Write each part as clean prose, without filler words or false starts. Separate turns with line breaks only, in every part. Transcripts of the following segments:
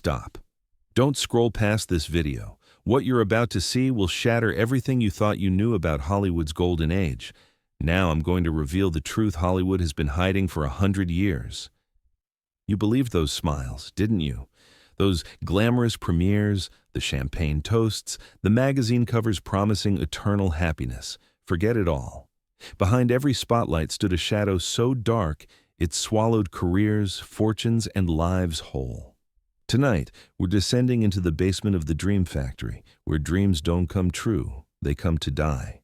stop. Don't scroll past this video. What you're about to see will shatter everything you thought you knew about Hollywood's golden age. Now I'm going to reveal the truth Hollywood has been hiding for 100 years. You believed those smiles, didn't you? Those glamorous premieres, the champagne toasts, the magazine covers promising eternal happiness. Forget it all. Behind every spotlight stood a shadow so dark it swallowed careers, fortunes, and lives whole. Tonight, we're descending into the basement of the dream factory, where dreams don't come true, they come to die.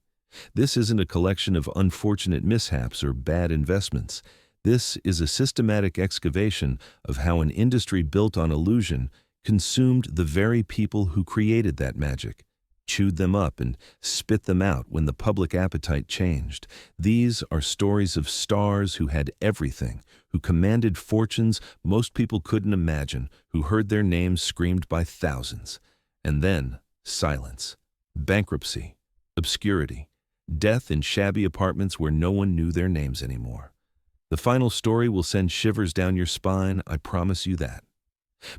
This isn't a collection of unfortunate mishaps or bad investments. This is a systematic excavation of how an industry built on illusion consumed the very people who created that magic, chewed them up and spit them out when the public appetite changed. These are stories of stars who had everything, who commanded fortunes most people couldn't imagine, who heard their names screamed by thousands. And then, silence, bankruptcy, obscurity, death in shabby apartments where no one knew their names anymore. The final story will send shivers down your spine, I promise you that.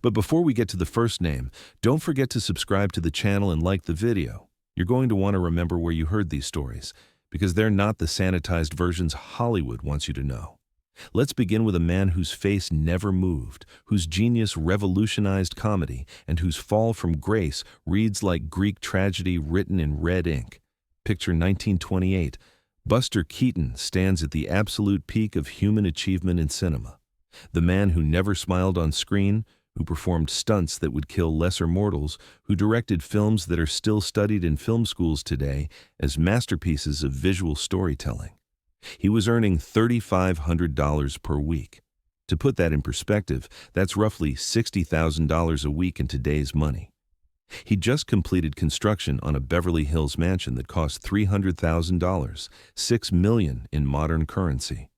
But before we get to the first name, don't forget to subscribe to the channel and like the video. You're going to want to remember where you heard these stories, because they're not the sanitized versions Hollywood wants you to know. Let's begin with a man whose face never moved, whose genius revolutionized comedy, and whose fall from grace reads like Greek tragedy written in red ink. Picture 1928. Buster Keaton stands at the absolute peak of human achievement in cinema. The man who never smiled on screen, who performed stunts that would kill lesser mortals, who directed films that are still studied in film schools today as masterpieces of visual storytelling. He was earning $3,500 per week. To put that in perspective, that's roughly $60,000 a week in today's money. He just completed construction on a Beverly Hills mansion that cost $300,000, $6 million in modern currency.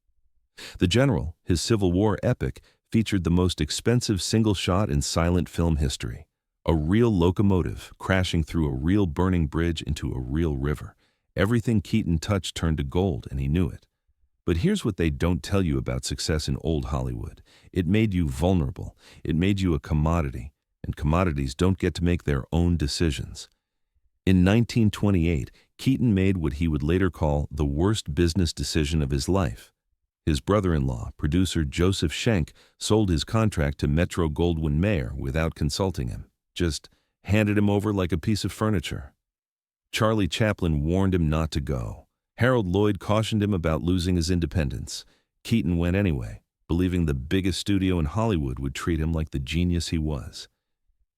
The General, his Civil War epic, featured the most expensive single shot in silent film history, a real locomotive crashing through a real burning bridge into a real river. Everything Keaton touched turned to gold, and he knew it. But here's what they don't tell you about success in old Hollywood. It made you vulnerable. It made you a commodity, and commodities don't get to make their own decisions. In 1928, Keaton made what he would later call the worst business decision of his life. His brother-in-law, producer Joseph Schenck, sold his contract to Metro-Goldwyn-Mayer without consulting him, just handed him over like a piece of furniture. Charlie Chaplin warned him not to go. Harold Lloyd cautioned him about losing his independence. Keaton went anyway, believing the biggest studio in Hollywood would treat him like the genius he was.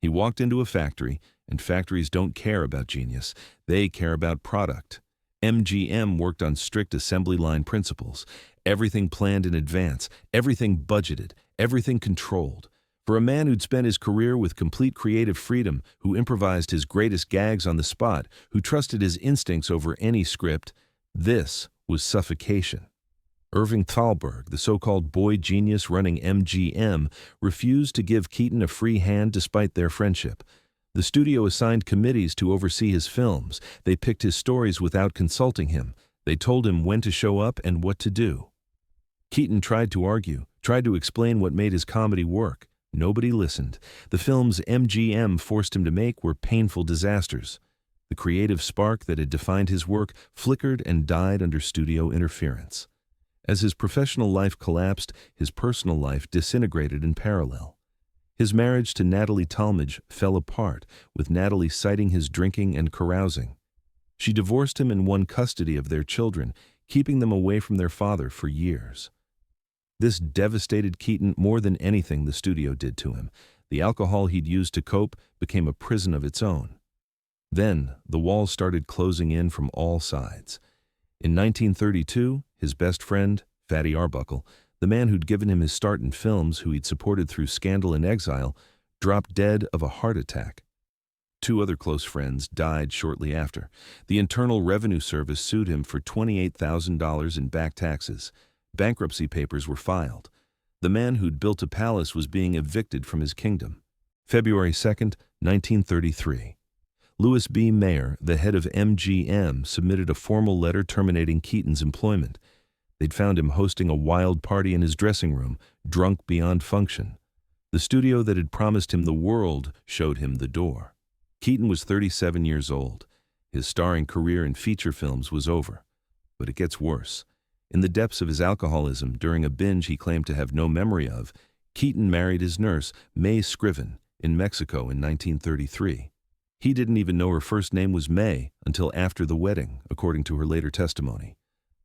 He walked into a factory, and factories don't care about genius, they care about product. MGM worked on strict assembly line principles. Everything planned in advance, everything budgeted, everything controlled. For a man who'd spent his career with complete creative freedom, who improvised his greatest gags on the spot, who trusted his instincts over any script, this was suffocation. Irving Thalberg, the so-called boy genius running MGM, refused to give Keaton a free hand despite their friendship. The studio assigned committees to oversee his films. They picked his stories without consulting him. They told him when to show up and what to do. Keaton tried to argue, tried to explain what made his comedy work. Nobody listened. The films MGM forced him to make were painful disasters. The creative spark that had defined his work flickered and died under studio interference. As his professional life collapsed, his personal life disintegrated in parallel. His marriage to Natalie Talmadge fell apart, with Natalie citing his drinking and carousing. She divorced him and won custody of their children, keeping them away from their father for years. This devastated Keaton more than anything the studio did to him. The alcohol he'd used to cope became a prison of its own. Then, the walls started closing in from all sides. In 1932, his best friend, Fatty Arbuckle, the man who'd given him his start in films, who he'd supported through Scandal and Exile, dropped dead of a heart attack. Two other close friends died shortly after. The Internal Revenue Service sued him for $28,000 in back taxes. Bankruptcy papers were filed. The man who'd built a palace was being evicted from his kingdom. February 2nd, 1933. Louis B. Mayer, the head of MGM, submitted a formal letter terminating Keaton's employment. They'd found him hosting a wild party in his dressing room, drunk beyond function. The studio that had promised him the world showed him the door. Keaton was 37 years old. His starring career in feature films was over. But it gets worse. In the depths of his alcoholism, during a binge he claimed to have no memory of, Keaton married his nurse, May Scriven, in Mexico in 1933. He didn't even know her first name was May until after the wedding, according to her later testimony.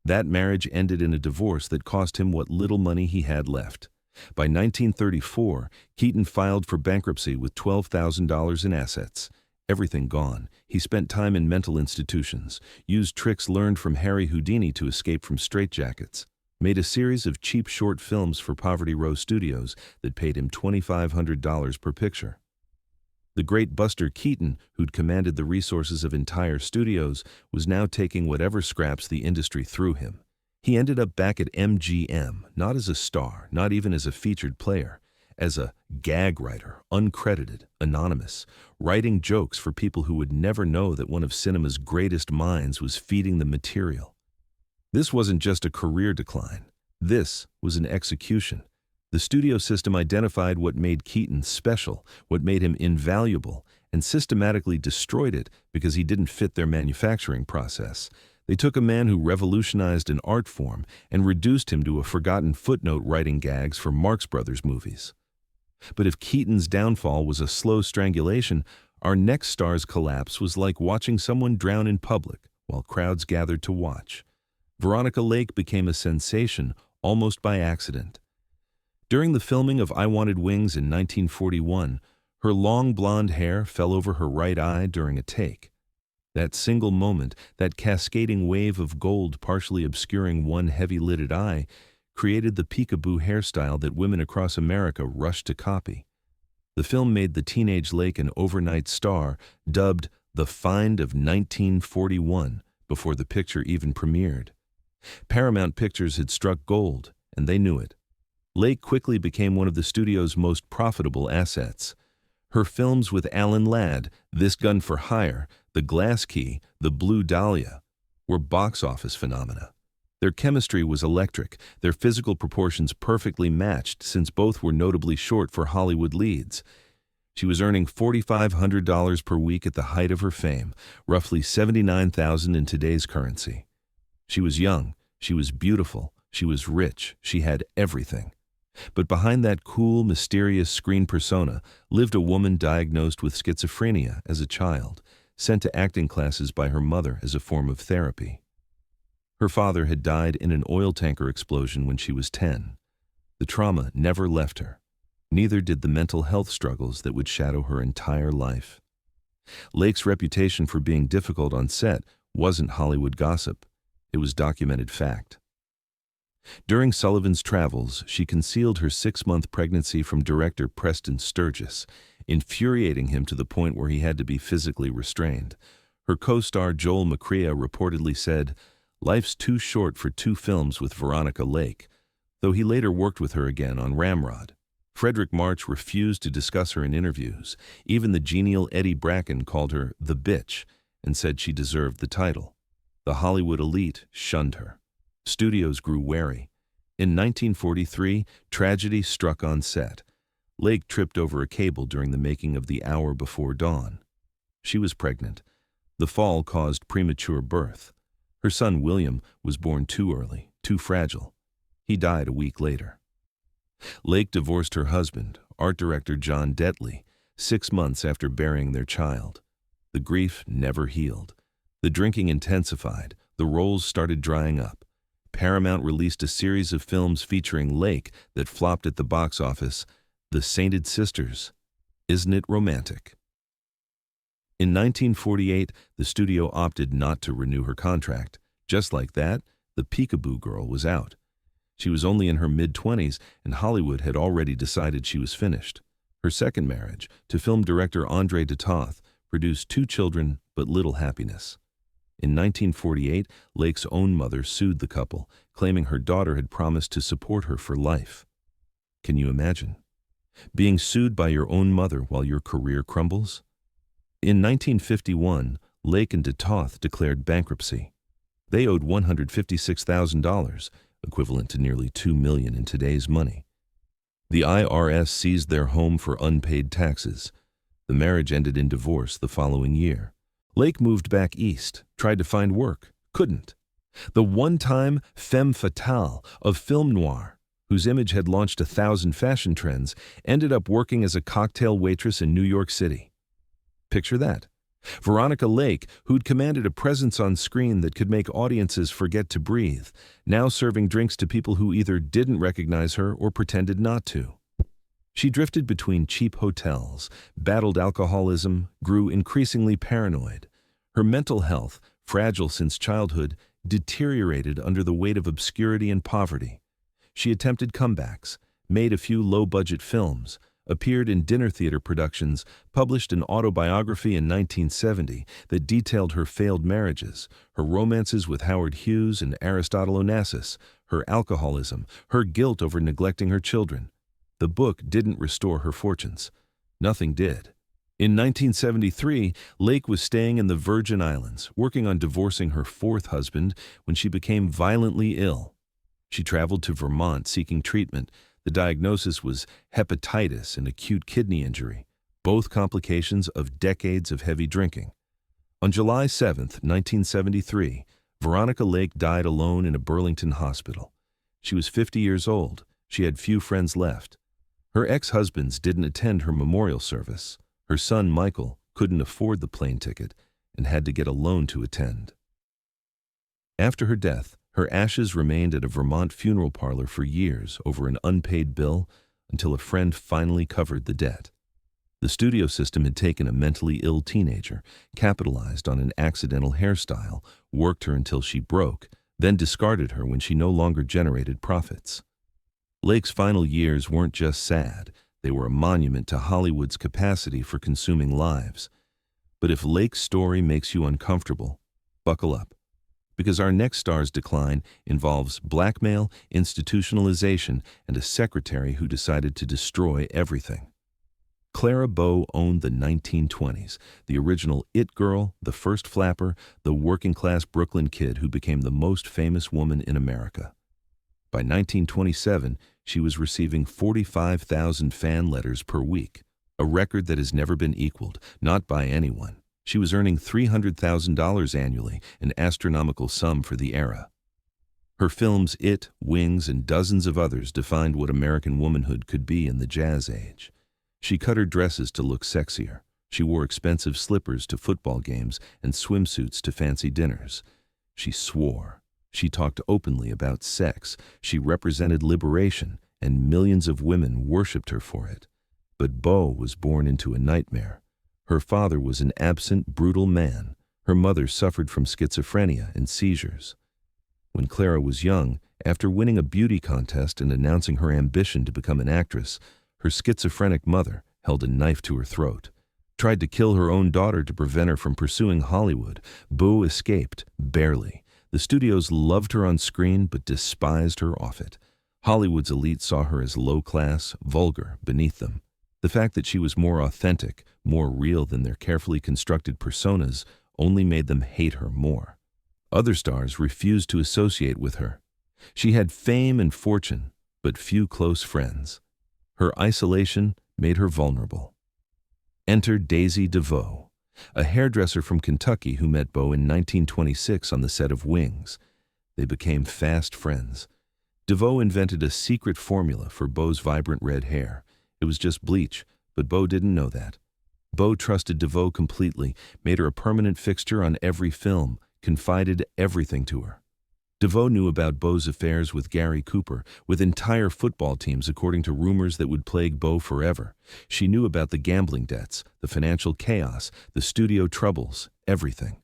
That marriage ended in a divorce that cost him what little money he had left. By 1934, Keaton filed for bankruptcy with $12,000 in assets. Everything gone. He spent time in mental institutions, used tricks learned from Harry Houdini to escape from straitjackets, made a series of cheap short films for Poverty Row Studios that paid him $2,500 per picture. The great Buster Keaton, who'd commanded the resources of entire studios, was now taking whatever scraps the industry threw him. He ended up back at MGM, not as a star, not even as a featured player, as a gag writer, uncredited, anonymous, writing jokes for people who would never know that one of cinema's greatest minds was feeding them material. This wasn't just a career decline. This was an execution. The studio system identified what made Keaton special, what made him invaluable, and systematically destroyed it because he didn't fit their manufacturing process. They took a man who revolutionized an art form and reduced him to a forgotten footnote writing gags for Marx Brothers movies. But if Keaton's downfall was a slow strangulation, our next star's collapse was like watching someone drown in public while crowds gathered to watch. Veronica Lake became a sensation almost by accident. During the filming of I Wanted Wings in 1941, her long blonde hair fell over her right eye during a take. That single moment, that cascading wave of gold partially obscuring one heavy-lidded eye, created the peekaboo hairstyle that women across America rushed to copy. The film made the teenage Lake an overnight star, dubbed the Find of 1941, before the picture even premiered. Paramount Pictures had struck gold, and they knew it. Lake quickly became one of the studio's most profitable assets. Her films with Alan Ladd, This Gun for Hire, The Glass Key, The Blue Dahlia, were box office phenomena. Their chemistry was electric, their physical proportions perfectly matched since both were notably short for Hollywood leads. She was earning $4,500 per week at the height of her fame, roughly $79,000 in today's currency. She was young, she was beautiful, she was rich, she had everything. But behind that cool, mysterious screen persona lived a woman diagnosed with schizophrenia as a child, sent to acting classes by her mother as a form of therapy. Her father had died in an oil tanker explosion when she was 10. The trauma never left her. Neither did the mental health struggles that would shadow her entire life. Lake's reputation for being difficult on set wasn't Hollywood gossip. It was documented fact. During Sullivan's travels, she concealed her 6-month pregnancy from director Preston Sturgis, infuriating him to the point where he had to be physically restrained. Her co-star Joel McCrea reportedly said, "Life's too short for 2 films with Veronica Lake," though he later worked with her again on Ramrod. Frederick March refused to discuss her in interviews. Even the genial Eddie Bracken called her the bitch and said she deserved the title. The Hollywood elite shunned her. Studios grew wary. In 1943, tragedy struck on set. Lake tripped over a cable during the making of The Hour Before Dawn. She was pregnant. The fall caused premature birth. Her son William was born too early, too fragile. He died a week later. Lake divorced her husband, art director John Detley, 6 months after burying their child. The grief never healed. The drinking intensified. The roles started drying up. Paramount released a series of films featuring Lake that flopped at the box office, The Sainted Sisters. Isn't it romantic? In 1948, the studio opted not to renew her contract. Just like that, the Peekaboo Girl was out. She was only in her mid-20s, and Hollywood had already decided she was finished. Her second marriage, to film director André de Toth, produced 2 children but little happiness. In 1948, Lake's own mother sued the couple, claiming her daughter had promised to support her for life. Can you imagine? Being sued by your own mother while your career crumbles? In 1951, Lake and de Toth declared bankruptcy. They owed $156,000, equivalent to nearly $2 million in today's money. The IRS seized their home for unpaid taxes. The marriage ended in divorce the following year. Lake moved back east, tried to find work, couldn't. The one-time femme fatale of film noir, whose image had launched 1,000 fashion trends, ended up working as a cocktail waitress in New York City. Picture that. Veronica Lake, who'd commanded a presence on screen that could make audiences forget to breathe, now serving drinks to people who either didn't recognize her or pretended not to. She drifted between cheap hotels, battled alcoholism, grew increasingly paranoid. Her mental health, fragile since childhood, deteriorated under the weight of obscurity and poverty. She attempted comebacks, made a few low-budget films, appeared in dinner theater productions, published an autobiography in 1970 that detailed her failed marriages, her romances with Howard Hughes and Aristotle Onassis, her alcoholism, her guilt over neglecting her children. The book didn't restore her fortunes. Nothing did. In 1973, Lake was staying in the Virgin Islands, working on divorcing her fourth husband when she became violently ill. She traveled to Vermont seeking treatment. The diagnosis was hepatitis and acute kidney injury, both complications of decades of heavy drinking. On July 7, 1973, Veronica Lake died alone in a Burlington hospital. She was 50 years old. She had few friends left. Her ex-husbands didn't attend her memorial service. Her son, Michael, couldn't afford the plane ticket and had to get a loan to attend. After her death, her ashes remained at a Vermont funeral parlor for years over an unpaid bill until a friend finally covered the debt. The studio system had taken a mentally ill teenager, capitalized on an accidental hairstyle, worked her until she broke, then discarded her when she no longer generated profits. Lake's final years weren't just sad. They were a monument to Hollywood's capacity for consuming lives. But if Lake's story makes you uncomfortable, buckle up. Because our next star's decline involves blackmail, institutionalization, and a secretary who decided to destroy everything. Clara Bow owned the 1920s, the original it girl, the first flapper, the working-class Brooklyn kid who became the most famous woman in America. By 1927, she was receiving 45,000 fan letters per week, a record that has never been equaled, not by anyone. She was earning $300,000 annually, an astronomical sum for the era. Her films It, Wings, and dozens of others defined what American womanhood could be in the jazz age. She cut her dresses to look sexier. She wore expensive slippers to football games and swimsuits to fancy dinners. She swore. She talked openly about sex. She represented liberation, and millions of women worshipped her for it. But Bow was born into a nightmare. Her father was an absent, brutal man. Her mother suffered from schizophrenia and seizures. When Clara was young, after winning a beauty contest and announcing her ambition to become an actress, her schizophrenic mother held a knife to her throat. Tried to kill her own daughter to prevent her from pursuing Hollywood. Bow escaped, barely. The studios loved her on screen but despised her off it. Hollywood's elite saw her as low-class, vulgar, beneath them. The fact that she was more authentic, more real than their carefully constructed personas only made them hate her more. Other stars refused to associate with her. She had fame and fortune, but few close friends. Her isolation made her vulnerable. Enter Daisy DeVoe, a hairdresser from Kentucky who met Bow in 1926 on the set of Wings. They became fast friends. DeVoe invented a secret formula for Bow's vibrant red hair. It was just bleach, but Bow didn't know that. Bow trusted DeVoe completely, made her a permanent fixture on every film, confided everything to her. DeVoe knew about Bow's affairs with Gary Cooper, with entire football teams according to rumors that would plague Bow forever. She knew about the gambling debts, the financial chaos, the studio troubles, everything.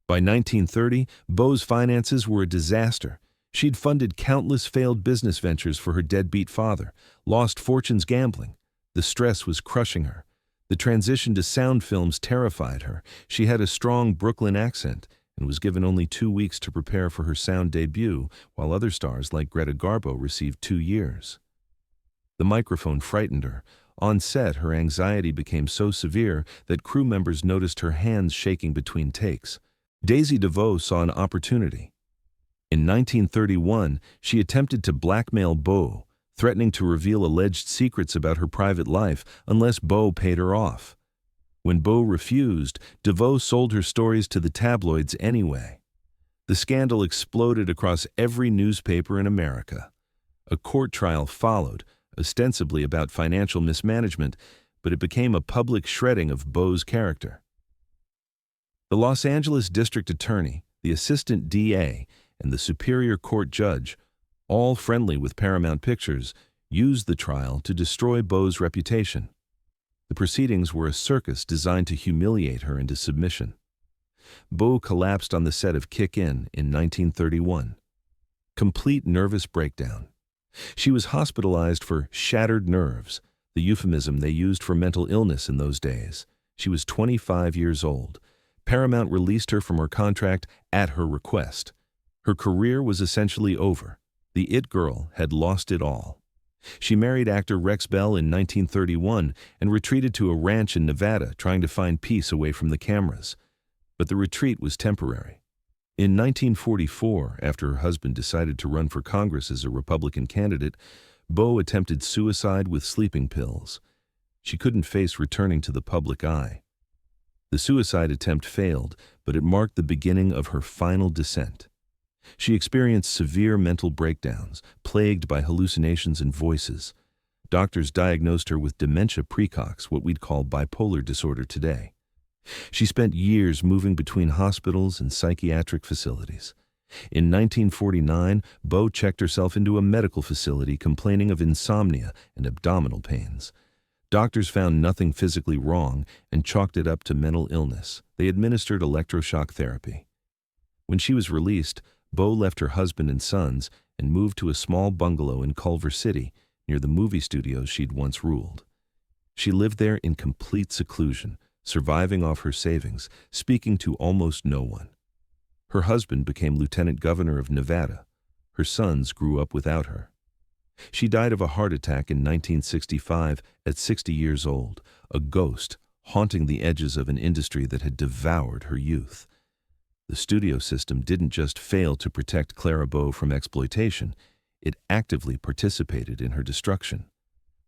By 1930, Bow's finances were a disaster. She'd funded countless failed business ventures for her deadbeat father, lost fortunes gambling. The stress was crushing her. The transition to sound films terrified her. She had a strong Brooklyn accent and was given only 2 weeks to prepare for her sound debut, while other stars like Greta Garbo received 2 years. The microphone frightened her. On set, her anxiety became so severe that crew members noticed her hands shaking between takes. Daisy DeVoe saw an opportunity. In 1931, she attempted to blackmail Bow, threatening to reveal alleged secrets about her private life unless Bow paid her off. When Bow refused, DeVoe sold her stories to the tabloids anyway. The scandal exploded across every newspaper in America. A court trial followed, ostensibly about financial mismanagement, but it became a public shredding of Bow's character. The Los Angeles District Attorney, the Assistant DA, and the Superior Court Judge, all friendly with Paramount Pictures, used the trial to destroy Bow's reputation. The proceedings were a circus designed to humiliate her into submission. Bow collapsed on the set of Kick-In 1931. Complete nervous breakdown. She was hospitalized for shattered nerves, the euphemism they used for mental illness in those days. She was 25 years old. Paramount released her from her contract at her request. Her career was essentially over. The It Girl had lost it all. She married actor Rex Bell in 1931 and retreated to a ranch in Nevada, trying to find peace away from the cameras. But the retreat was temporary. In 1944, after her husband decided to run for Congress as a Republican candidate, Bow attempted suicide with sleeping pills. She couldn't face returning to the public eye. The suicide attempt failed, but it marked the beginning of her final descent. She experienced severe mental breakdowns, plagued by hallucinations and voices. Doctors diagnosed her with dementia praecox, what we'd call bipolar disorder today. She spent years moving between hospitals and psychiatric facilities. In 1949, Bow checked herself into a medical facility complaining of insomnia and abdominal pains. Doctors found nothing physically wrong and chalked it up to mental illness. They administered electroshock therapy. When she was released, Bow left her husband and sons and moved to a small bungalow in Culver City, near the movie studios she'd once ruled. She lived there in complete seclusion, surviving off her savings, speaking to almost no one. Her husband became lieutenant governor of Nevada. Her sons grew up without her. She died of a heart attack in 1965 at 60 years old, a ghost haunting the edges of an industry that had devoured her youth. The studio system didn't just fail to protect Clara Bow from exploitation, it actively participated in her destruction.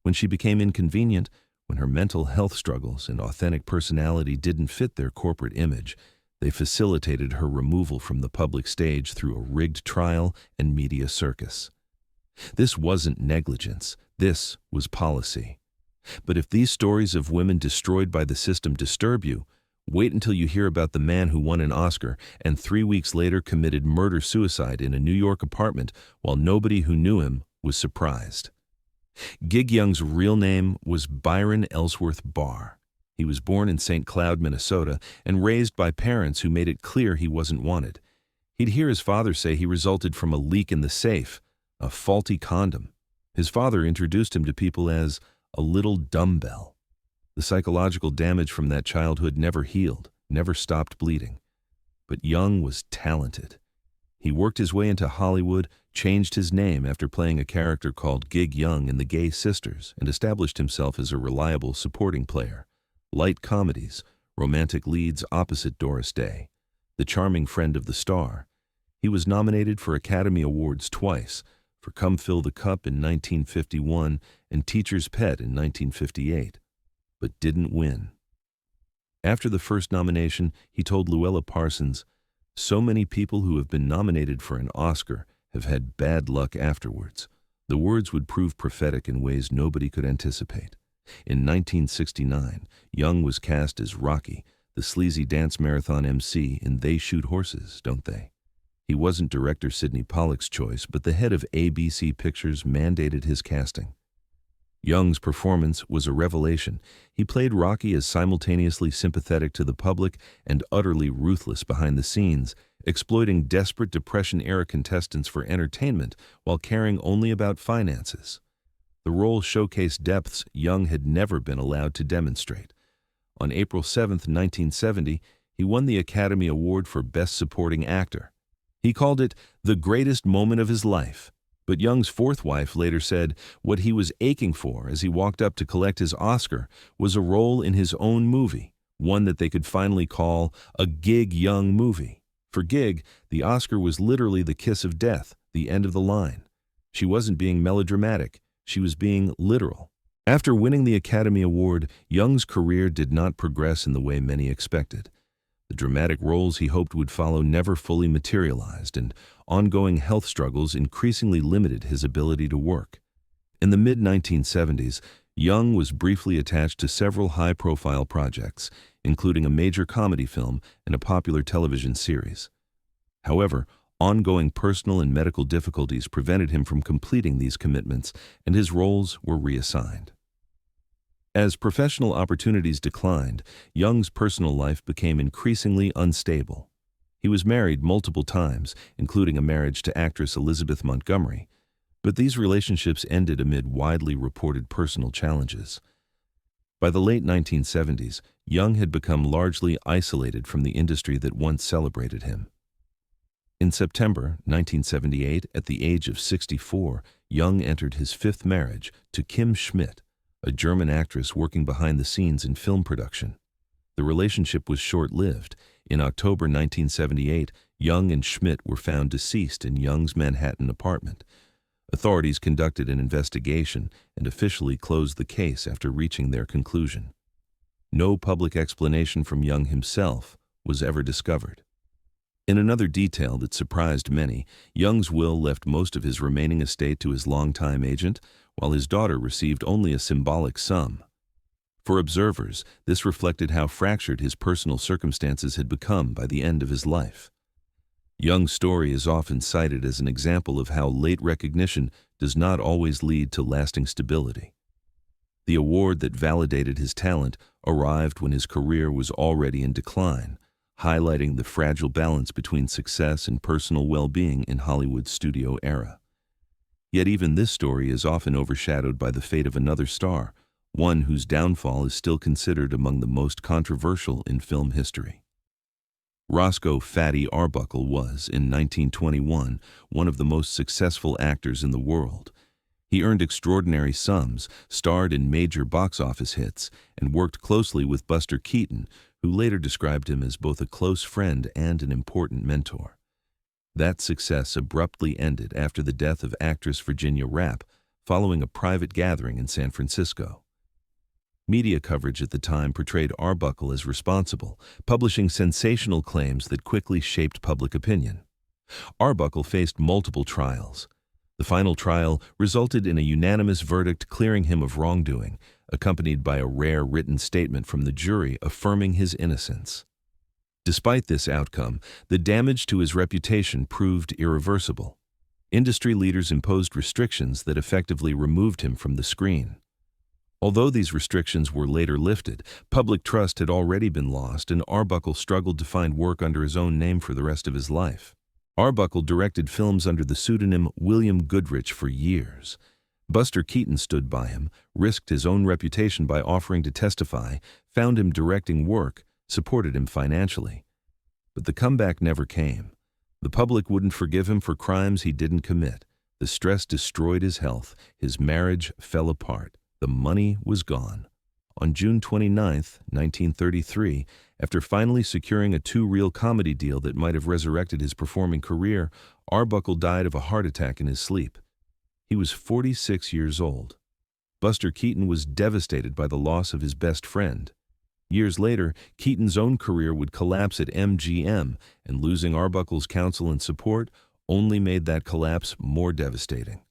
When she became inconvenient, when her mental health struggles and authentic personality didn't fit their corporate image, they facilitated her removal from the public stage through a rigged trial and media circus. This wasn't negligence, this was policy. But if these stories of women destroyed by the system disturb you, wait until you hear about the man who won an Oscar and 3 weeks later committed murder-suicide in a New York apartment while nobody who knew him was surprised. Gig Young's real name was Byron Ellsworth Barr. He was born in St. Cloud, Minnesota, and raised by parents who made it clear he wasn't wanted. He'd hear his father say he resulted from a leak in the safe, a faulty condom. His father introduced him to people as a little dumbbell. The psychological damage from that childhood never healed, never stopped bleeding. But Young was talented. He worked his way into Hollywood, changed his name after playing a character called Gig Young in The Gay Sisters, and established himself as a reliable supporting player. Light comedies, romantic leads opposite Doris Day, the charming friend of the star. He was nominated for Academy Awards twice, for Come Fill the Cup in 1951 and Teacher's Pet in 1958, but didn't win. After the first nomination, he told Luella Parsons, "So many people who have been nominated for an Oscar have had bad luck afterwards." The words would prove prophetic in ways nobody could anticipate. In 1969, Young was cast as Rocky, the sleazy dance marathon MC in They Shoot Horses, Don't They? He wasn't director Sidney Pollack's choice, but the head of ABC Pictures mandated his casting. Young's performance was a revelation. He played Rocky as simultaneously sympathetic to the public and utterly ruthless behind the scenes, exploiting desperate Depression-era contestants for entertainment while caring only about finances. The role showcased depths Young had never been allowed to demonstrate. On April 7, 1970, he won the Academy Award for Best Supporting Actor. He called it the greatest moment of his life. But Young's fourth wife later said what he was aching for as he walked up to collect his Oscar was a role in his own movie, one that they could finally call a Gig Young movie. For Gig, the Oscar was literally the kiss of death, the end of the line. She wasn't being melodramatic. she was being literal. After winning the Academy Award, Young's career did not progress in the way many expected. The dramatic roles he hoped would follow never fully materialized, and ongoing health struggles increasingly limited his ability to work. In the mid-1970s, Young was briefly attached to several high-profile projects, including a major comedy film and a popular television series. However, ongoing personal and medical difficulties prevented him from completing these commitments, and his roles were reassigned. As professional opportunities declined, Young's personal life became increasingly unstable. He was married multiple times, including a marriage to actress Elizabeth Montgomery, but these relationships ended amid widely reported personal challenges. By the late 1970s, Young had become largely isolated from the industry that once celebrated him. In September 1978, at the age of 64, Young entered his fifth marriage to Kim Schmidt, a German actress working behind the scenes in film production. The relationship was short-lived. In October 1978, Young and Schmidt were found deceased in Young's Manhattan apartment. Authorities conducted an investigation and officially closed the case after reaching their conclusion. No public explanation from Young himself was ever discovered. In another detail that surprised many, Young's will left most of his remaining estate to his longtime agent, while his daughter received only a symbolic sum. For observers, this reflected how fractured his personal circumstances had become by the end of his life. Young's story is often cited as an example of how late recognition does not always lead to lasting stability. The award that validated his talent arrived when his career was already in decline, highlighting the fragile balance between success and personal well-being in Hollywood's studio era. Yet even this story is often overshadowed by the fate of another star, one whose downfall is still considered among the most controversial in film history. Roscoe "Fatty" Arbuckle was, in 1921, one of the most successful actors in the world. He earned extraordinary sums, starred in major box office hits, and worked closely with Buster Keaton, who later described him as both a close friend and an important mentor. That success abruptly ended after the death of actress Virginia Rappe, following a private gathering in San Francisco. Media coverage at the time portrayed Arbuckle as responsible, publishing sensational claims that quickly shaped public opinion. Arbuckle faced multiple trials. The final trial resulted in a unanimous verdict clearing him of wrongdoing, accompanied by a rare written statement from the jury affirming his innocence. Despite this outcome, the damage to his reputation proved irreversible. Industry leaders imposed restrictions that effectively removed him from the screen. Although these restrictions were later lifted, public trust had already been lost, and Arbuckle struggled to find work under his own name for the rest of his life. Arbuckle directed films under the pseudonym William Goodrich for years. Buster Keaton stood by him, risked his own reputation by offering to testify, found him directing work, supported him financially. But the comeback never came. The public wouldn't forgive him for crimes he didn't commit. The stress destroyed his health. His marriage fell apart. The money was gone. On June 29, 1933, after finally securing a two-reel comedy deal that might have resurrected his performing career, Arbuckle died of a heart attack in his sleep. He was 46 years old. Buster Keaton was devastated by the loss of his best friend. Years later, Keaton's own career would collapse at MGM, and losing Arbuckle's counsel and support only made that collapse more devastating.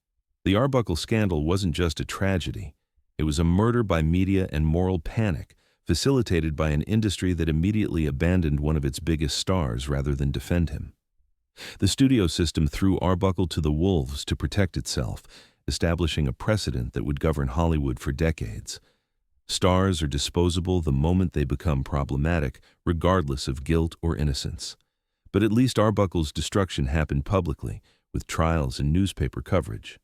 The Arbuckle scandal wasn't just a tragedy. It was a murder by media and moral panic, facilitated by an industry that immediately abandoned one of its biggest stars rather than defend him. The studio system threw Arbuckle to the wolves to protect itself, establishing a precedent that would govern Hollywood for decades. Stars are disposable the moment they become problematic, regardless of guilt or innocence. But at least Arbuckle's destruction happened publicly, with trials and newspaper coverage.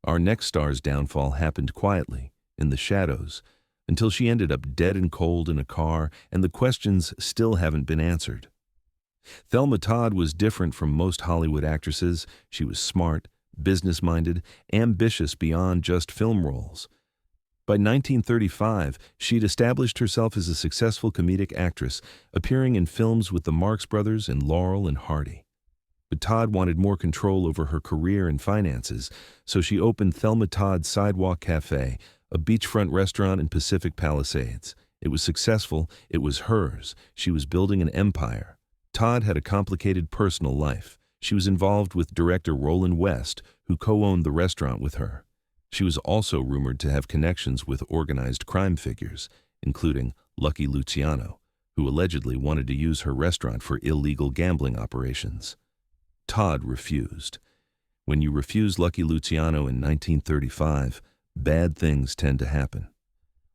Our next star's downfall happened quietly, in the shadows, until she ended up dead and cold in a car, and the questions still haven't been answered. Thelma Todd was different from most Hollywood actresses. She was smart, business-minded, ambitious beyond just film roles. By 1935, she'd established herself as a successful comedic actress, appearing in films with the Marx Brothers and Laurel and Hardy. But Todd wanted more control over her career and finances, so she opened Thelma Todd Sidewalk Cafe, a beachfront restaurant in Pacific Palisades. It was successful, it was hers. She was building an empire. Todd had a complicated personal life. She was involved with director Roland West, who co-owned the restaurant with her. She was also rumored to have connections with organized crime figures, including Lucky Luciano, who allegedly wanted to use her restaurant for illegal gambling operations. Todd refused. When you refuse Lucky Luciano in 1935, bad things tend to happen.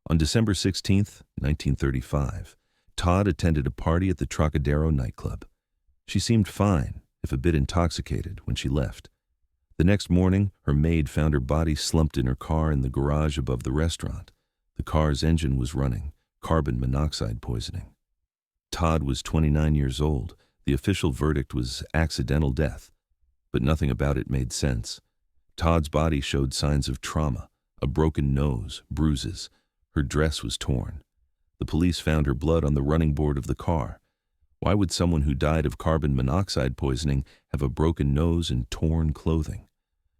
On December 16, 1935, Todd attended a party at the Trocadero nightclub. She seemed fine, if a bit intoxicated, when she left. The next morning, her maid found her body slumped in her car in the garage above the restaurant. The car's engine was running, carbon monoxide poisoning. Todd was 29 years old. The official verdict was accidental death, but nothing about it made sense. Todd's body showed signs of trauma, a broken nose, bruises. Her dress was torn. The police found her blood on the running board of the car. Why would someone who died of carbon monoxide poisoning have a broken nose and torn clothing?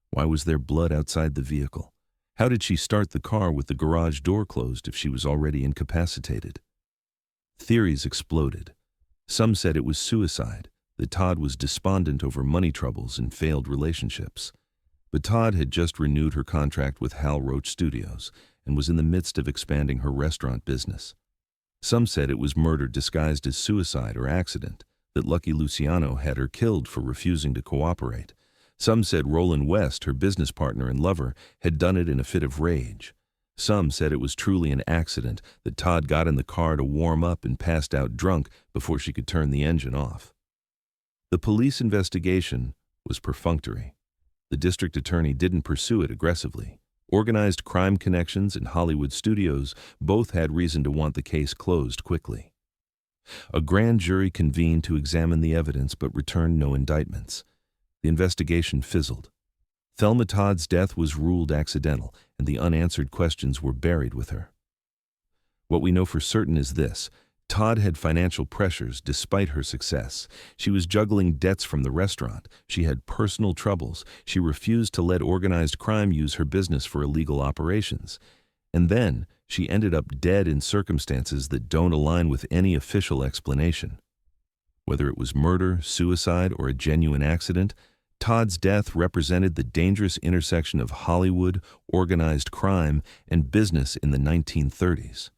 Why was there blood outside the vehicle? How did she start the car with the garage door closed if she was already incapacitated? Theories exploded. Some said it was suicide, that Todd was despondent over money troubles and failed relationships. But Todd had just renewed her contract with Hal Roach Studios and was in the midst of expanding her restaurant business. Some said it was murder disguised as suicide or accident, that Lucky Luciano had her killed for refusing to cooperate. Some said Roland West, her business partner and lover, had done it in a fit of rage. Some said it was truly an accident, that Todd got in the car to warm up and passed out drunk before she could turn the engine off. The police investigation was perfunctory. The district attorney didn't pursue it aggressively. Organized crime connections and Hollywood studios both had reason to want the case closed quickly. A grand jury convened to examine the evidence but returned no indictments. The investigation fizzled. Thelma Todd's death was ruled accidental, and the unanswered questions were buried with her. What we know for certain is this: Todd had financial pressures despite her success. She was juggling debts from the restaurant. She had personal troubles. She refused to let organized crime use her business for illegal operations. And then she ended up dead in circumstances that don't align with any official explanation. Whether it was murder, suicide, or a genuine accident, Todd's death represented the dangerous intersection of Hollywood, organized crime, and business in the 1930s.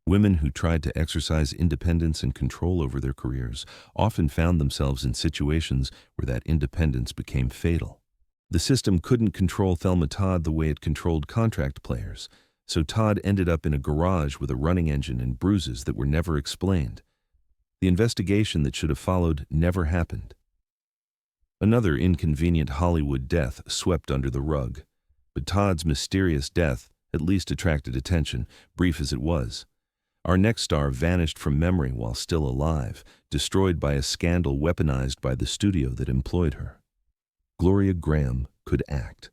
Women who tried to exercise independence and control over their careers often found themselves in situations where that independence became fatal. The system couldn't control Thelma Todd the way it controlled contract players, so Todd ended up in a garage with a running engine and bruises that were never explained. The investigation that should have followed never happened. Another inconvenient Hollywood death swept under the rug. But Todd's mysterious death at least attracted attention, brief as it was. Our next star vanished from memory while still alive, destroyed by a scandal weaponized by the studio that employed her. Gloria Grahame could act.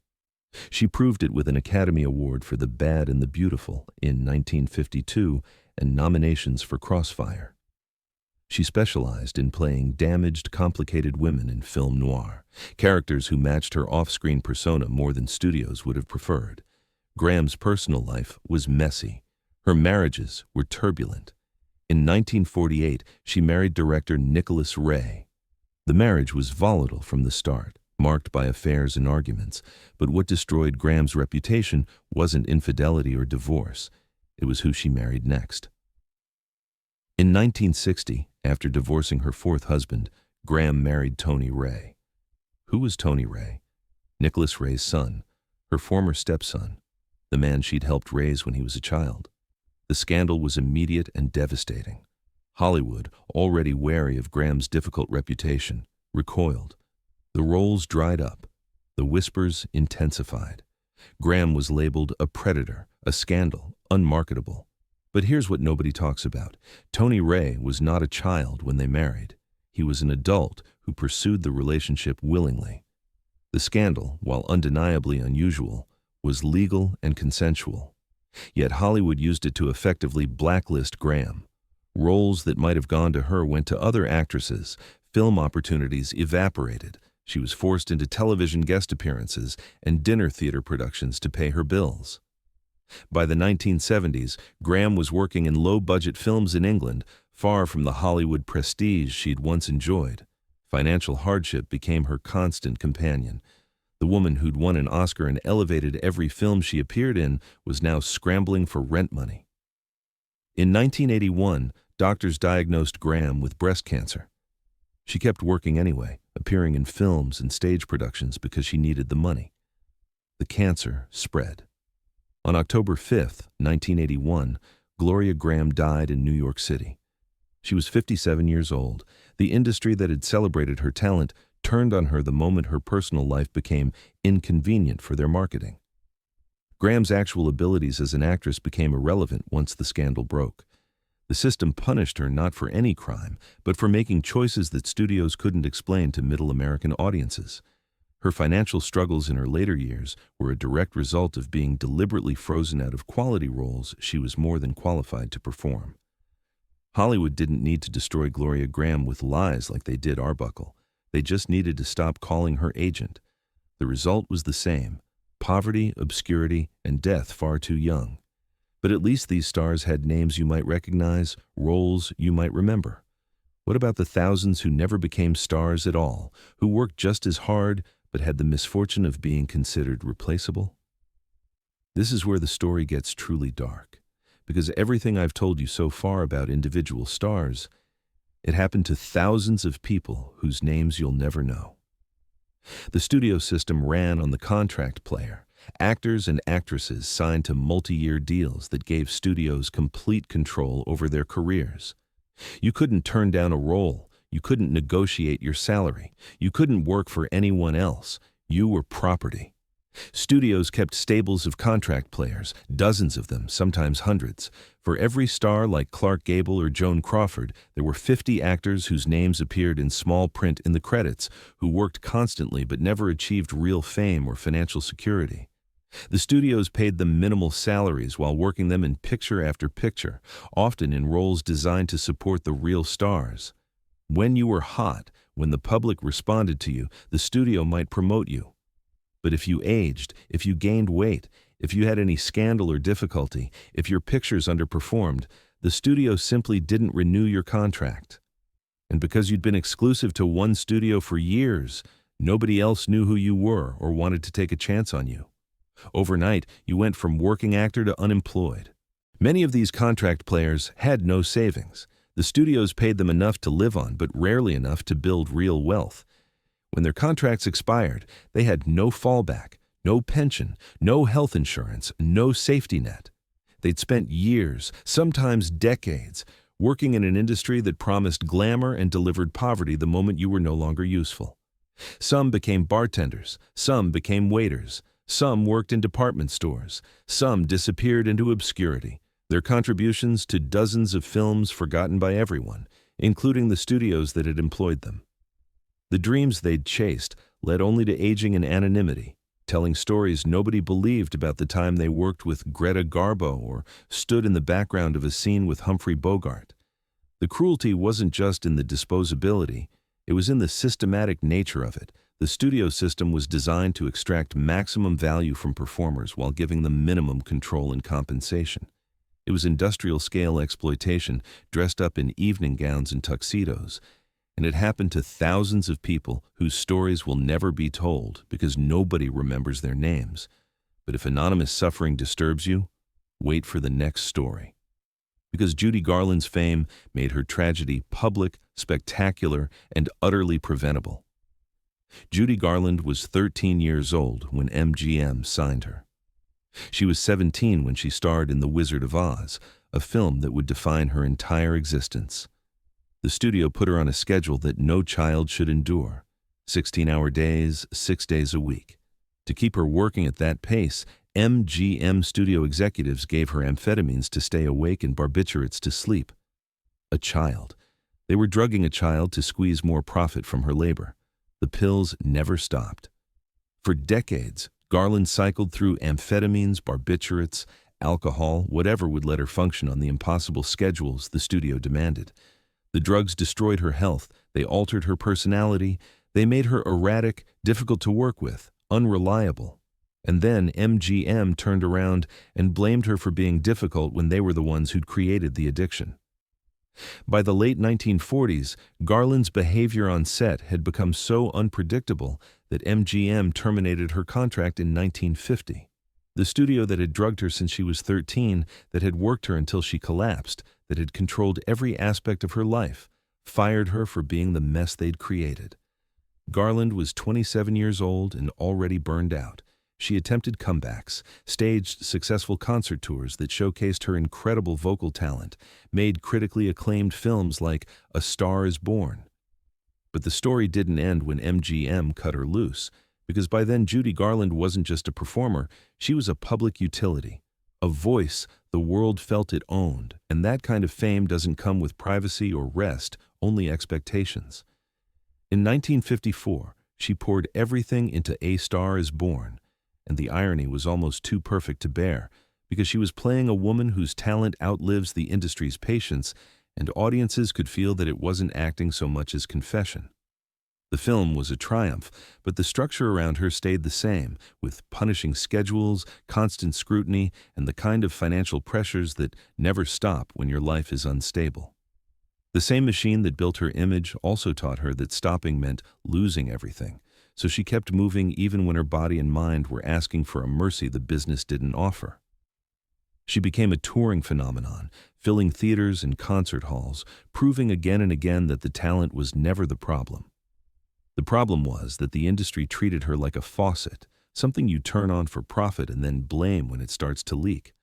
She proved it with an Academy Award for The Bad and the Beautiful in 1952 and nominations for Crossfire. She specialized in playing damaged, complicated women in film noir, characters who matched her off-screen persona more than studios would have preferred. Graham's personal life was messy. Her marriages were turbulent. In 1948, she married director Nicholas Ray. The marriage was volatile from the start, marked by affairs and arguments, but what destroyed Graham's reputation wasn't infidelity or divorce. It was who she married next. In 1960, after divorcing her fourth husband, Grahame married Tony Ray. Who was Tony Ray? Nicholas Ray's son, her former stepson, the man she'd helped raise when he was a child. The scandal was immediate and devastating. Hollywood, already wary of Graham's difficult reputation, recoiled. The roles dried up. The whispers intensified. Grahame was labeled a predator, a scandal, unmarketable. But here's what nobody talks about. Tony Ray was not a child when they married. He was an adult who pursued the relationship willingly. The scandal, while undeniably unusual, was legal and consensual. Yet Hollywood used it to effectively blacklist Grahame. Roles that might have gone to her went to other actresses, Film opportunities evaporated. She was forced into television guest appearances and dinner theater productions to pay her bills. By the 1970s, Grahame was working in low-budget films in England, far from the Hollywood prestige she'd once enjoyed. Financial hardship became her constant companion. The woman who'd won an Oscar and elevated every film she appeared in was now scrambling for rent money. In 1981, doctors diagnosed Grahame with breast cancer. She kept working anyway, appearing in films and stage productions because she needed the money. The cancer spread. On October 5, 1981, Gloria Grahame died in New York City. She was 57 years old. The industry that had celebrated her talent turned on her the moment her personal life became inconvenient for their marketing. Graham's actual abilities as an actress became irrelevant once the scandal broke. The system punished her not for any crime, but for making choices that studios couldn't explain to middle American audiences. Her financial struggles in her later years were a direct result of being deliberately frozen out of quality roles she was more than qualified to perform. Hollywood didn't need to destroy Gloria Grahame with lies like they did Arbuckle. They just needed to stop calling her agent. The result was the same: poverty, obscurity, and death far too young. But at least these stars had names you might recognize, roles you might remember. What about the thousands who never became stars at all, who worked just as hard but had the misfortune of being considered replaceable? This is where the story gets truly dark, because everything I've told you so far about individual stars, it happened to thousands of people whose names you'll never know. The studio system ran on the contract player. Actors and actresses signed to multi-year deals that gave studios complete control over their careers. You couldn't turn down a role. You couldn't negotiate your salary. You couldn't work for anyone else. You were property. Studios kept stables of contract players, dozens of them, sometimes hundreds. For every star like Clark Gable or Joan Crawford, there were 50 actors whose names appeared in small print in the credits, who worked constantly but never achieved real fame or financial security. The studios paid them minimal salaries while working them in picture after picture, often in roles designed to support the real stars. When you were hot, when the public responded to you, the studio might promote you. But if you aged, if you gained weight, if you had any scandal or difficulty, if your pictures underperformed, the studio simply didn't renew your contract. And because you'd been exclusive to one studio for years, nobody else knew who you were or wanted to take a chance on you. Overnight, you went from working actor to unemployed. Many of these contract players had no savings. The studios paid them enough to live on, but rarely enough to build real wealth. When their contracts expired, they had no fallback, no pension, no health insurance, no safety net. They'd spent years, sometimes decades, working in an industry that promised glamour and delivered poverty the moment you were no longer useful. Some became bartenders, some became waiters, some worked in department stores, some disappeared into obscurity, their contributions to dozens of films forgotten by everyone, including the studios that had employed them. The dreams they'd chased led only to aging and anonymity, telling stories nobody believed about the time they worked with Greta Garbo or stood in the background of a scene with Humphrey Bogart. The cruelty wasn't just in the disposability, it was in the systematic nature of it. The studio system was designed to extract maximum value from performers while giving them minimum control and compensation. It was industrial-scale exploitation dressed up in evening gowns and tuxedos, and it happened to thousands of people whose stories will never be told because nobody remembers their names. But if anonymous suffering disturbs you, wait for the next story. Because Judy Garland's fame made her tragedy public, spectacular, and utterly preventable. Judy Garland was 13 years old when MGM signed her. She was 17 when she starred in The Wizard of Oz, a film that would define her entire existence. The studio put her on a schedule that no child should endure, 16-hour days, 6 days a week. To keep her working at that pace, MGM studio executives gave her amphetamines to stay awake and barbiturates to sleep. A child. They were drugging a child to squeeze more profit from her labor. The pills never stopped. For decades, Garland cycled through amphetamines, barbiturates, alcohol, whatever would let her function on the impossible schedules the studio demanded. The drugs destroyed her health, they altered her personality, they made her erratic, difficult to work with, unreliable. And then MGM turned around and blamed her for being difficult when they were the ones who'd created the addiction. By the late 1940s, Garland's behavior on set had become so unpredictable that MGM terminated her contract in 1950. The studio that had drugged her since she was 13, that had worked her until she collapsed, that had controlled every aspect of her life, fired her for being the mess they'd created. Garland was 27 years old and already burned out. She attempted comebacks, staged successful concert tours that showcased her incredible vocal talent, made critically acclaimed films like A Star is Born. But the story didn't end when MGM cut her loose, because by then Judy Garland wasn't just a performer, she was a public utility, a voice the world felt it owned, and that kind of fame doesn't come with privacy or rest, only expectations. In 1954, she poured everything into A Star is Born, and the irony was almost too perfect to bear, because she was playing a woman whose talent outlives the industry's patience, and audiences could feel that it wasn't acting so much as confession. The film was a triumph, but the structure around her stayed the same, with punishing schedules, constant scrutiny, and the kind of financial pressures that never stop when your life is unstable. The same machine that built her image also taught her that stopping meant losing everything, so she kept moving even when her body and mind were asking for a mercy the business didn't offer. She became a touring phenomenon, filling theaters and concert halls, proving again and again that the talent was never the problem. The problem was that the industry treated her like a faucet, something you turn on for profit and then blame when it starts to leak.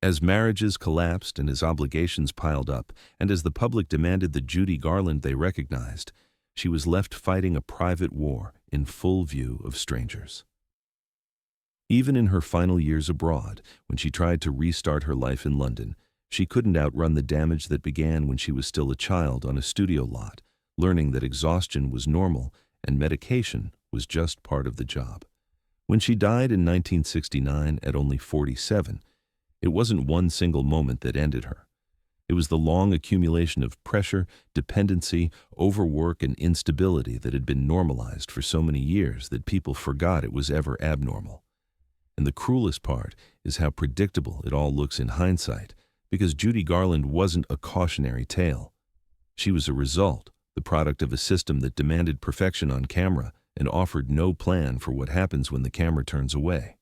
As marriages collapsed and as obligations piled up, and as the public demanded the Judy Garland they recognized, she was left fighting a private war in full view of strangers. Even in her final years abroad, when she tried to restart her life in London, she couldn't outrun the damage that began when she was still a child on a studio lot, learning that exhaustion was normal and medication was just part of the job. When she died in 1969 at only 47, it wasn't one single moment that ended her. It was the long accumulation of pressure, dependency, overwork, and instability that had been normalized for so many years that people forgot it was ever abnormal. And the cruelest part is how predictable it all looks in hindsight, because Judy Garland wasn't a cautionary tale. She was a result, the product of a system that demanded perfection on camera and offered no plan for what happens when the camera turns away.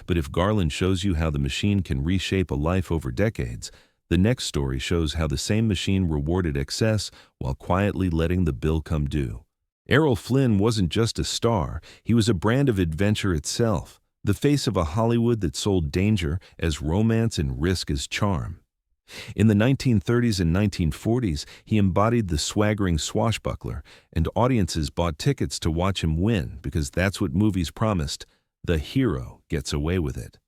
But if Garland shows you how the machine can reshape a life over decades, the next story shows how the same machine rewarded excess while quietly letting the bill come due. Errol Flynn wasn't just a star, he was a brand of adventure itself, the face of a Hollywood that sold danger as romance and risk as charm. In the 1930s and 1940s, he embodied the swaggering swashbuckler, and audiences bought tickets to watch him win because that's what movies promised. The hero gets away with it.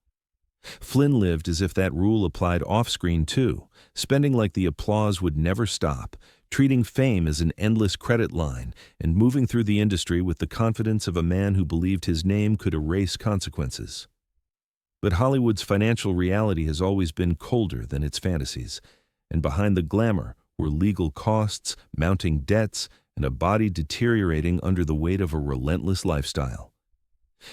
Flynn lived as if that rule applied off-screen too, spending like the applause would never stop, treating fame as an endless credit line, and moving through the industry with the confidence of a man who believed his name could erase consequences. But Hollywood's financial reality has always been colder than its fantasies, and behind the glamour were legal costs, mounting debts, and a body deteriorating under the weight of a relentless lifestyle.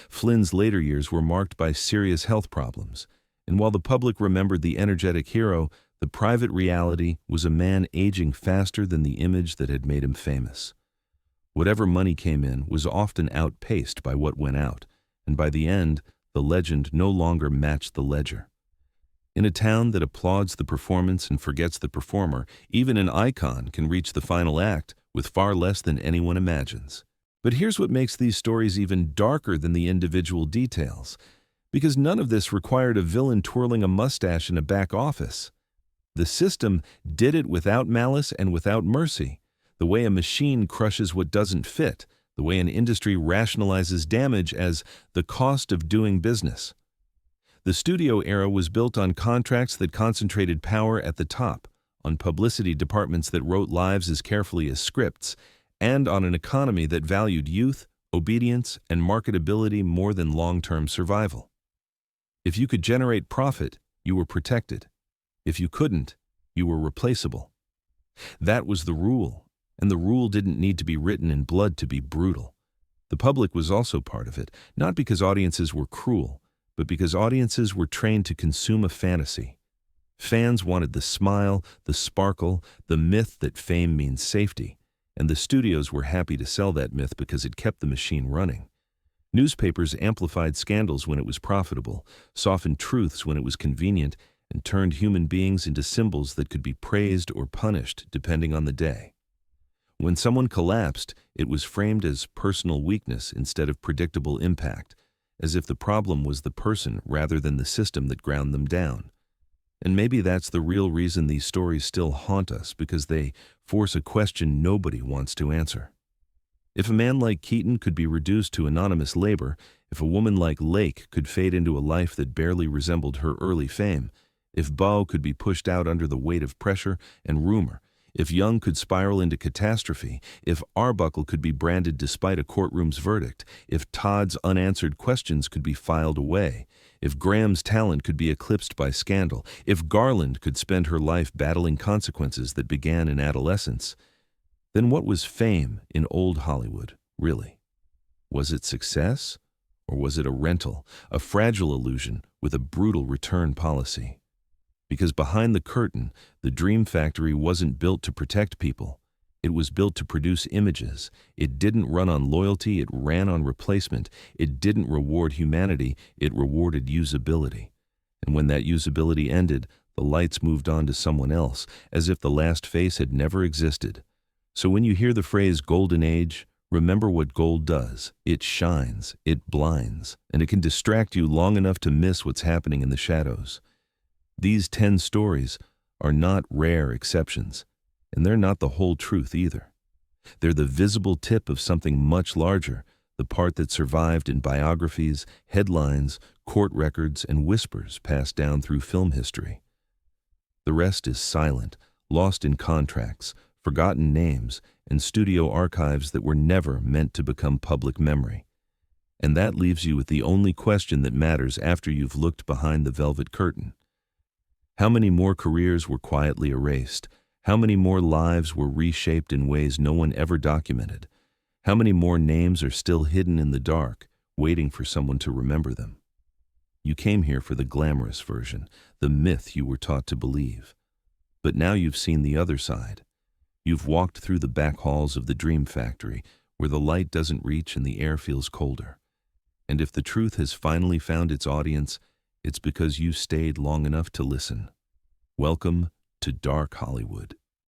Flynn's later years were marked by serious health problems, and while the public remembered the energetic hero, the private reality was a man aging faster than the image that had made him famous. Whatever money came in was often outpaced by what went out, and by the end, the legend no longer matched the ledger. In a town that applauds the performance and forgets the performer, even an icon can reach the final act with far less than anyone imagines. But here's what makes these stories even darker than the individual details, because none of this required a villain twirling a mustache in a back office. The system did it without malice and without mercy, the way a machine crushes what doesn't fit, the way an industry rationalizes damage as the cost of doing business. The studio era was built on contracts that concentrated power at the top, on publicity departments that wrote lives as carefully as scripts, and on an economy that valued youth, obedience, and marketability more than long-term survival. If you could generate profit, you were protected. If you couldn't, you were replaceable. That was the rule, and the rule didn't need to be written in blood to be brutal. The public was also part of it, not because audiences were cruel, but because audiences were trained to consume a fantasy. Fans wanted the smile, the sparkle, the myth that fame means safety, and the studios were happy to sell that myth because it kept the machine running. Newspapers amplified scandals when it was profitable, softened truths when it was convenient, and turned human beings into symbols that could be praised or punished depending on the day. When someone collapsed, it was framed as personal weakness instead of predictable impact, as if the problem was the person rather than the system that ground them down. And maybe that's the real reason these stories still haunt us, because they force a question nobody wants to answer. If a man like Keaton could be reduced to anonymous labor, if a woman like Lake could fade into a life that barely resembled her early fame, if Bow could be pushed out under the weight of pressure and rumor, if Young could spiral into catastrophe, if Arbuckle could be branded despite a courtroom's verdict, if Todd's unanswered questions could be filed away, if Graham's talent could be eclipsed by scandal, if Garland could spend her life battling consequences that began in adolescence, then what was fame in old Hollywood, really? Was it success, or was it a rental, a fragile illusion with a brutal return policy? Because behind the curtain, the Dream Factory wasn't built to protect people. It was built to produce images. It didn't run on loyalty, it ran on replacement. It didn't reward humanity, it rewarded usability. And when that usability ended, the lights moved on to someone else, as if the last face had never existed. So when you hear the phrase golden age, remember what gold does. It shines, it blinds, and it can distract you long enough to miss what's happening in the shadows. These 10 stories are not rare exceptions, and they're not the whole truth either. They're the visible tip of something much larger, the part that survived in biographies, headlines, court records, and whispers passed down through film history. The rest is silent, lost in contracts, forgotten names, and studio archives that were never meant to become public memory. And that leaves you with the only question that matters after you've looked behind the velvet curtain. How many more careers were quietly erased? How many more lives were reshaped in ways no one ever documented? How many more names are still hidden in the dark, waiting for someone to remember them? You came here for the glamorous version, the myth you were taught to believe. But now you've seen the other side. You've walked through the back halls of the Dream Factory, where the light doesn't reach and the air feels colder. And if the truth has finally found its audience, it's because you stayed long enough to listen. Welcome to Dark Hollywood.